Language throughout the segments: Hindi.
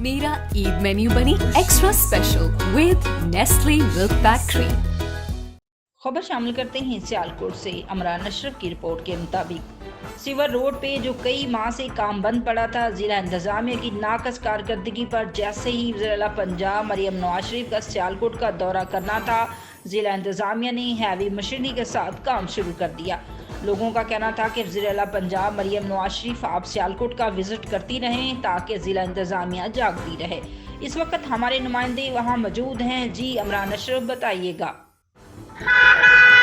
मेरा ईद मेन्यू बनी extra special with Nestle milk pack cream. खबर शामिल करते हैं सियालकोट से। अमरान अशरफ की रिपोर्ट के मुताबिक सिवर रोड पे जो कई माह से काम बंद पड़ा था, जिला इंतजामिया की नाकस कारकर्दगी पर जैसे ही वज़ीर-ए-आला पंजाब मरियम नवाज शरीफ का सियालकोट का दौरा करना था, जिला इंतजामिया ने हैवी मशीनरी के साथ काम शुरू कर दिया। लोगों का कहना था कि वज़ीर-ए-आला पंजाब मरियम नवाज शरीफ आप सियालकोट का विजिट करती रहें ताकि जिला इंतजामिया जागती रहे। इस वक्त हमारे नुमाइंदे वहाँ मौजूद हैं। जी अमरान अशरफ, बताइएगा।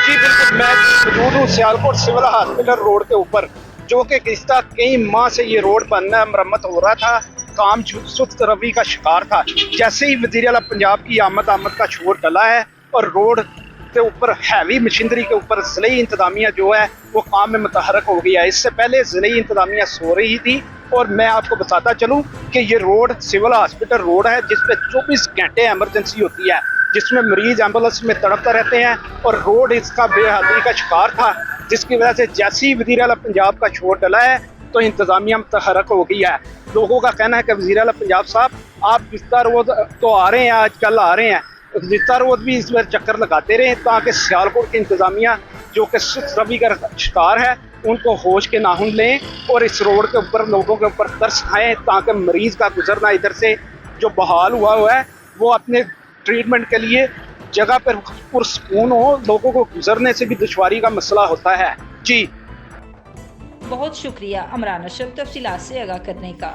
जी बिल्कुल, मैं मौजूद हूँ सियालकोट सिविल हॉस्पिटल रोड के ऊपर, जो कि पिछला कई माह से ये रोड बनना मरम्मत हो रहा था, काम सुस्त रवि का शिकार था। जैसे ही वज़ीर-ए-आला पंजाब की आमद का शोर डला है और रोड के ऊपर हैवी मशीनरी के ऊपर ज़िले इंतजामिया जो है वो काम में मुतहरक हो गया है। इससे पहले ज़िले इंतजामिया सो रही थी और मैं आपको बताता चलूँ कि ये रोड सिविल हॉस्पिटल रोड है जिसपे 24 घंटे एमरजेंसी होती है, जिसमें मरीज एम्बुलेंस में तड़पते रहते हैं और रोड इसका बेहाली का शिकार था, जिसकी वजह से जैसे ही वज़ीर-ए-आला पंजाब का शोर डला है तो इंतजामिया मुतहरक हो गई है। लोगों का कहना है कि वज़ीर-ए-आला पंजाब साहब आप जितना रोज तो आ रहे हैं, आजकल आ रहे हैं, जितना रोज भी इस बार चक्कर लगाते रहे ताकि सियालकोट की इंतजामिया जो कि सुस्त रवि का शिकार है उनको होश के नाखून लें और इस रोड के ऊपर लोगों के ऊपर तरस खाएं ताकि मरीज का गुजरना इधर से जो बहाल हुआ है वो अपने ट्रीटमेंट के लिए जगह पर पुरसकून हो। लोगों को गुजरने से भी दुश्वारी का मसला होता है। जी बहुत शुक्रिया अमरान अशरफ तफसीलात से आगाह करने का।